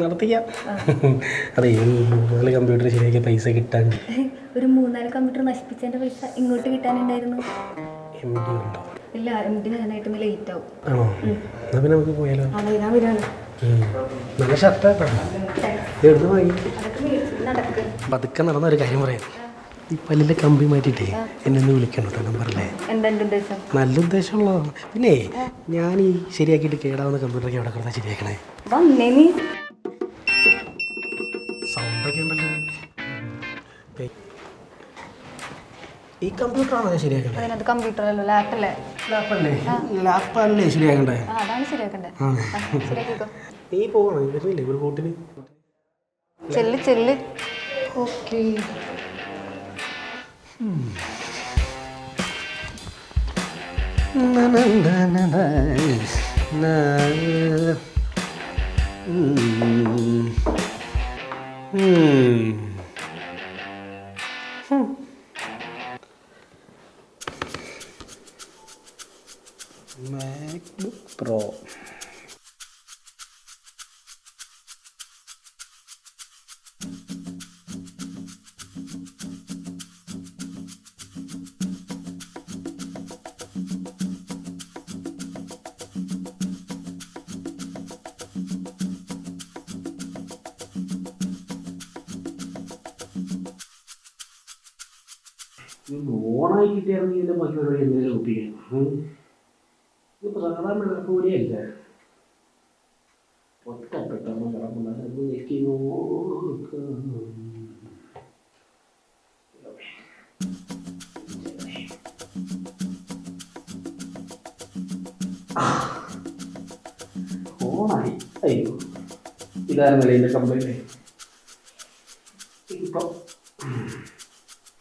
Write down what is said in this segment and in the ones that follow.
നടത്തിക്കാം. അതെ, 4 കമ്പ്യൂട്ടർ ശരിയാക്കിയ പൈസ കിട്ടാൻ ഒരു 3-4 കമ്പ്യൂട്ടർ നശിപ്പിച്ചതിന്റെ പൈസ ഇങ്ങോട്ട് കിട്ടാനുണ്ടായിരുന്നു. ഇല്ല, MD ഞാനായിട്ട് ലേറ്റ് ആവും. ആണോ? എന്നാ പിന്നെ നമുക്ക് പോയാലോ? ഞാൻ വരാണ്. നല്ല ഷർട്ട് എടുത്ത് വാങ്ങി. പതുക്കെ നടന്ന ഒരു കാര്യം പറയാം. ഈ പല്ലിലെ കമ്പി മാറ്റിയിട്ടേ എന്നെ ഒന്ന് വിളിക്കണം കേട്ടോ, നമ്പറല്ലേ? നല്ല ഉദ്ദേശമുള്ളതാണ്. പിന്നെ ഞാൻ ഈ ശരിയാക്കിയിട്ട് കേടാവുന്ന കമ്പ്യൂട്ടറൊക്കെ എവിടെ കൊടുത്താൽ ശരിയാക്കണേ? സൗണ്ടൊക്കെ ഉണ്ടല്ലോ. ഈ കമ്പ്യൂട്ടറാണോ ഞാൻ ശരിയാക്കണ്ടേ? കമ്പ്യൂട്ടറല്ലോ, ലാപ്പല്ലേ? ലാപ്പല്ലേ ശരിയാക്കണ്ടേ? അതാണ് ശരിയാക്കണ്ടേ. നീ പോകണോ? വരുന്നില്ലേ ഒരു കൂട്ടിന്? ചെല്ല്. ഓക്കെ. MacBook Pro. ഓണായി കിട്ടിയാണെങ്കിൽ ഇതിൻ്റെ ബാക്കി പരിപാടി എന്തെങ്കിലും ഒപ്പിക്കണം. ഇതിപ്പോൾ സാധാരണ കൂടിയല്ല. ഒറ്റപ്പെട്ടപ്പോൾ കിടക്കുന്നത് ഞെക്കി നോക്കാം. ഓണായി. അയ്യോ, ഇതായിരുന്നല്ലേ ഇതിൻ്റെ കംപ്ലൈൻറ്റ്. ഇതിപ്പോൾ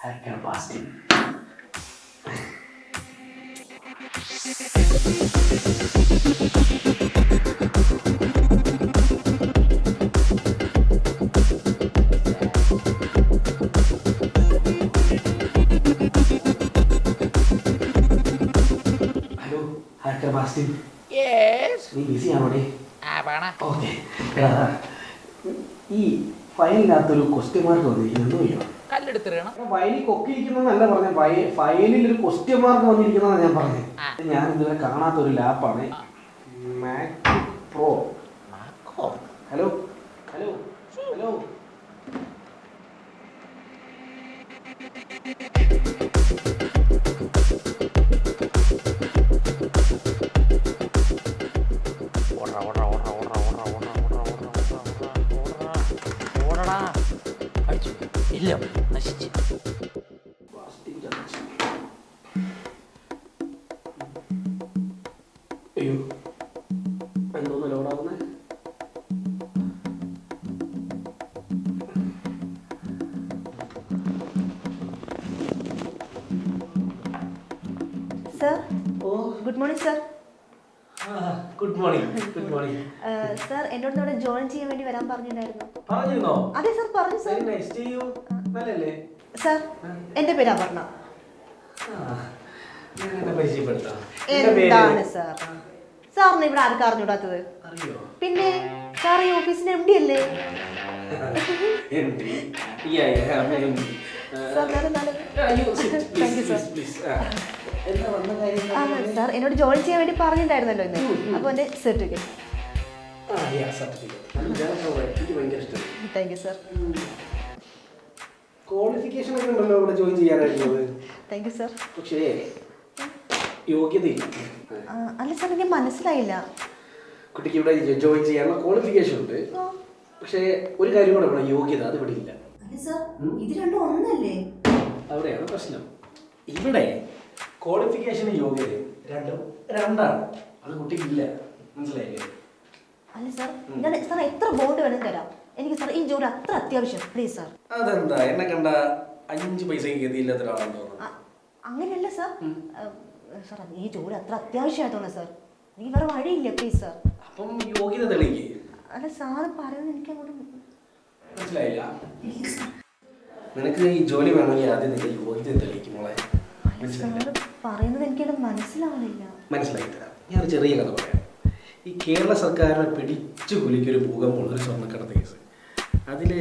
hacker blasting. Hello, hacker blasting. Yes. നീ ബിസി ആണോടെ? ഓക്കെ. ഈ ഫയലിനകത്തൊരു ക്വസ്റ്റ്യൻ മാർക്ക് വന്നിരിക്കുന്നു. കല്ലെടുത്തിരണം. ഫയലിൽ കൊക്കിയിരിക്കുന്നല്ല പറഞ്ഞ, ഫയലിൽ ഒരു ക്വസ്റ്റ്യൻ മാർക്ക് വന്നിരിക്കുന്നതാണ് ഞാൻ പറഞ്ഞത്. ഞാൻ ഇതുവരെ കാണാത്തൊരു ലാപ്പാണ് MacBook pro. Hello hello hello. ഇല്ല, നശിച്ച്. അയ്യോ, എന്തോന്ന് ലോഡാവുന്നേ? Sir, good morning sir. Good morning. Good morning sir. എന്നോട് ഇവിടെ ജോയിൻ ചെയ്യാൻ വേണ്ടി വരാൻ പറഞ്ഞിട്ടുണ്ടായിരുന്നു. പറഞ്ഞിരുന്നോ? അതെ സർ, പറഞ്ഞു സർ. നല്ലല്ലേ സർ? എന്റെ പേര് അപർണ. എന്താണ് സാർ? സാറിന് ഇവിടെ ആർക്കും അറിഞ്ഞൂടാത്തത്? പിന്നെ സാർ ഈ ഓഫീസിന്റെ MD അല്ലേ? സാർ എന്നോട് ജോയിൻ ചെയ്യാൻ വേണ്ടി പറഞ്ഞിട്ടുണ്ടായിരുന്നല്ലോ ഇന്ന്. അപ്പൊ എന്റെ certificate. Thank you sir. Qualification ഒക്കെ ഉണ്ടല്ലോ ഇവിടെ ജോയിൻ ചെയ്യാനായിട്ടുള്ളത്. Thank you sir. പക്ഷേ യോഗ്യതയില്ല. അല്ല സാർ, എനിക്ക് മനസ്സിലായില്ല. കുട്ടിക്ക് ഇവിടെ ജോയിൻ ചെയ്യാനുള്ള ക്വാളിഫിക്കേഷൻ ഉണ്ട്, പക്ഷേ ഒരു കാര്യം കൂടെ ഇവിടെ യോഗ്യത അത് ഇവിടെ ഇല്ല. ഇത് രണ്ടും ഒന്നല്ലേ? അവിടെയാണ് പ്രശ്നം. ഇവിടെ ക്വാളിഫിക്കേഷനും യോഗ്യതയും രണ്ടാണ്. അത് കുട്ടിക്കില്ല. മനസ്സിലായില്ലേ? അല്ല സാർ, ഞാൻ സാർ എത്ര ബോണ്ട് വേണമെങ്കിൽ തരാം. എനിക്ക് സാർ ഈ ജോലി അത്ര അത്യാവശ്യം. Please sir. അതെന്താ എന്നെ കണ്ട 5 പൈസക്ക് ഗതിയില്ലാത്ത ഒരാളാണെന്ന് തോന്നുന്നു. അങ്ങനെയല്ല സാർ. സാർ ഈ ജോലി അത്ര അത്യാവശ്യമായതുകൊണ്ട് സാർ എനിക്ക് വേറെ വഴിയില്ല. Please sir. അപ്പം യോഗ്യത തെളിയിക്കേ. അല്ല സാറ് പറയുന്നത് എനിക്ക് അങ്ങോട്ട് മനസ്സിലായില്ല. നിനക്ക് ഈ ജോലി വേണമെങ്കിൽ ആദ്യം നിന്റെ യോഗ്യത തെളിയിക്കും മോളെ. അല്ല മനസ്സിലായില്ല? പറയുന്നത് എനിക്കത് മനസ്സിലാവുന്നില്ല. മനസ്സിലായി തരാം. ഞാനൊരു ചെറിയ കഥ പറയാം. ഈ കേരള സർക്കാരിനെ പിടിച്ചു കുലിക്കൊരു ഭൂകമ്പമുള്ള ഒരു സ്വർണ്ണക്കടത്ത് കേസ്. അതിൽ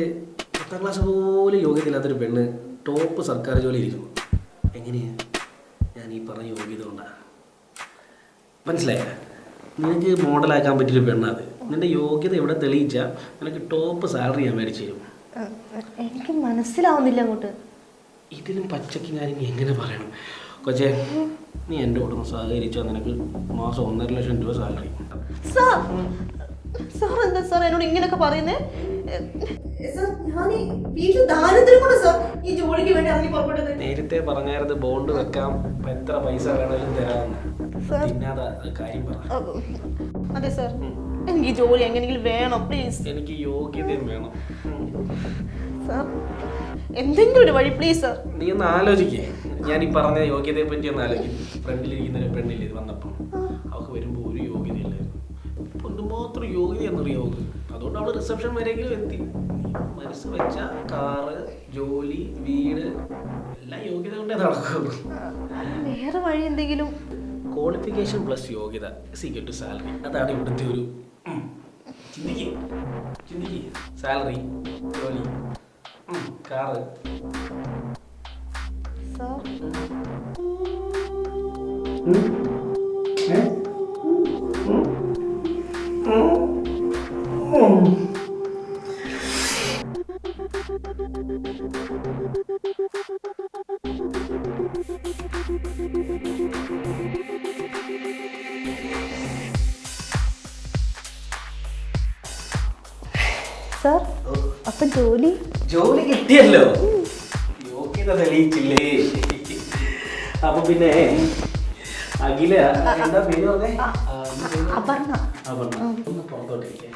10ാം ക്ലാസ് പോലും യോഗ്യതയില്ലാത്തൊരു പെണ്ണ് ടോപ്പ് സർക്കാർ ജോലി ഇരിക്കുന്നു. എങ്ങനെയാണ്? ഞാൻ ഈ പറഞ്ഞ യോഗ്യത കൊണ്ടാണ്. മനസ്സിലായ? നിനക്ക് മോഡലാക്കാൻ പറ്റിയൊരു പെണ്ണത്. നിന്റെ യോഗ്യത എവിടെ തെളിയിച്ചാൽ നിനക്ക് ടോപ്പ് സാലറി ഞാൻ മേടിച്ചു തരും. എനിക്ക് മനസ്സിലാവുന്നില്ല അങ്ങോട്ട്. ഇതിലും പച്ചയ്ക്ക് ഞാൻ ഇനി എങ്ങനെ പറയണം? കൊച്ചേ, നീ എൻ്റെ കൂടെ ഒന്ന് സഹകരിച്ചാൽ നിനക്ക് മാസം 1.5 ലക്ഷം രൂപ സാലറി. സാർ എന്താ സാർ എന്നോട് ഇങ്ങനെയൊക്കെ പറയുന്നേ? ഞാൻ വീട്ടിൽ ദാരിദ്ര്യം കൊണ്ട് സാർ ഈ ജോലിക്ക് വേണ്ടി ഇറങ്ങി പുറപ്പെട്ടത്. നേരത്തെ പറഞ്ഞായിരുന്നു ബോണ്ട് വെക്കാം, എത്ര പൈസ വേണമെങ്കിലും തരാമെന്ന്. പിന്നെ അത് കാര്യം പറ. അതെ സാർ, എനിക്ക് ജോലി എങ്ങനെയെങ്കിലും വേണം പ്ലീസ്. എനിക്ക് യോഗ്യതയും വേണം സാർ. എന്തെങ്കിലും ഒരു വഴി പ്ലീസ് സാർ. നീ ഒന്ന് ആലോചിക്കേ. ഞാൻ ഈ പറഞ്ഞ യോഗ്യതയെ പറ്റി ഒന്ന് ആലോചിക്കും. ഫ്രണ്ടിലിരിക്കുന്ന ഒരു പെണ്ണില്ലേ ഇത് വന്നപ്പോൾ, അവൾക്ക് വരുമ്പോൾ ഒരു യോഗ്യതയില്ലായിരുന്നു. ഇപ്പൊ എന്തുമാത്രം യോഗ്യത എന്നറിയാവൂ. അതുകൊണ്ട് അവള് റിസപ്ഷൻ വരെയെങ്കിലും എത്തി. മനസ്സ് വെച്ച കാറ്, ജോലി, വീട് എല്ലാം യോഗ്യത കൊണ്ടേ നടക്കുള്ളൂ. വേറെ വഴി എന്തെങ്കിലും? ക്വാളിഫിക്കേഷൻ പ്ലസ് യോഗ്യത ഈക്വൽ ടു സാലറി. അതാണ് ഇവിടുത്തെ ഒരു ചിന്തിക്കുക. സാലറി, ജോലി, കാറ്. സാർ സാർ, അപ്പൊ ജോലി കിട്ടിയല്ലോ. യോഗ്യത തെളിയിച്ചില്ലേ? അപ്പൊ പിന്നെ അഖില, എന്താ പേര് പറഞ്ഞേ? അപർണ. ഒന്ന് പുറത്തോട്ടിരിക്കേ.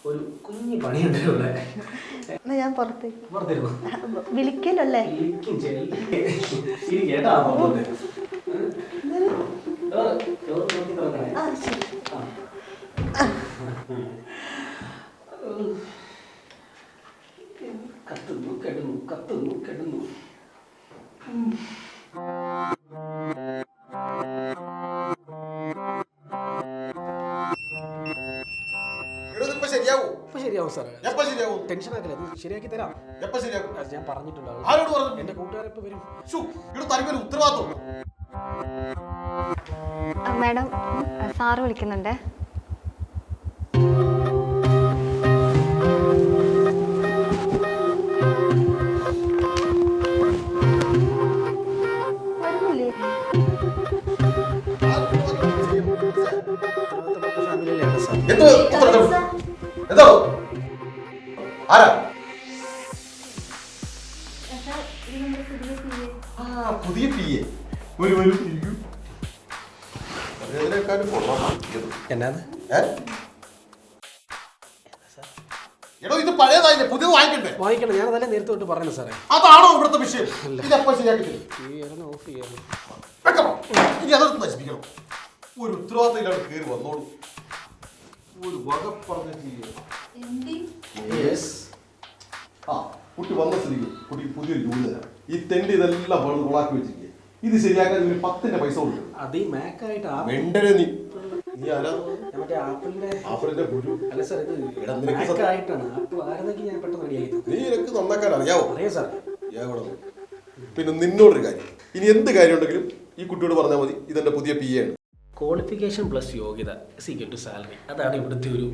ഒരു കുഞ്ഞു പണിയുണ്ട് ഇവിടെ. ഞാൻ പുറത്തേക്ക്. പുറത്തേക്കോ? വിളിക്കലല്ലേ? കേട്ടാ പുറത്തോട്ട്. കത്തുന്നു. ശരിയാവും സാറേ. ടെൻഷൻ ആക്കില്ല, ശരിയാക്കി തരാം. ഞാൻ പറഞ്ഞിട്ടുണ്ടാവും. എന്റെ കൂട്ടുകാരെപ്പോ വരും. മാഡം, സാറ് വിളിക്കുന്നുണ്ടേ. പുതിയ PA എന്നാണ്? എടോ, ഇത് പഴയതായില്ലേ, പുതിയത് വാങ്ങിക്കണ്ടേ? വാങ്ങിക്കണം. ഞാൻ അതല്ലേ നേരത്തെ തൊട്ട് പറഞ്ഞു സാറേ. അതാണോ ഇവിടുത്തെ വിഷയം? ഇതെപ്പോ ശരിയാക്കി തരും. ഓഫ് ചെയ്യാം. വെക്കണം. ഇനി അതെടുത്ത് നശിപ്പിക്കണം. ഒരു ഉത്തരവാദിത്തം ഇല്ലാതെ കയറി വന്നോളൂ. ഒരു വക പറഞ്ഞ കുട്ടി വന്ന സ്ഥിതിക്ക് കുട്ടിക്ക് പുതിയൊരു ജോലി തരാം. ഈ തെണ്ടി ഇതെല്ലാം കൊളാക്കി വെച്ചിരിക്കുക. ഇത് ശരിയാക്കാൻ ഒരു 10ന്റെ പൈസ കൊടുക്കും. അത് ഈ മാക്കായിട്ട് വെണ്ടനെ നീ ആരാ? ആപ്പിളിന്റെ ഗുരു. അല്ല സാർ, ഇത് ആയിട്ടാണ്. ആപ്പിൾ ആരെന്നൊക്കെ ഞാൻ പെട്ടെന്ന് റെഡിയാക്കി. നീ എനിക്ക് നന്നാക്കാൻ അറിയാവോ? അറിയാം സാർ. പിന്നെ നിന്നോടൊരു കാര്യം, ഇനി എന്ത് കാര്യം ഉണ്ടെങ്കിലും ഈ കുട്ടിയോട് പറഞ്ഞാൽ മതി. ഇതെന്റെ പുതിയ PA ആണ്. ക്വാളിഫിക്കേഷൻ പ്ലസ് യോഗ്യത ഈക്വൽ ടു സാലറി. അതാണ് ഇവിടുത്തെ ഒരു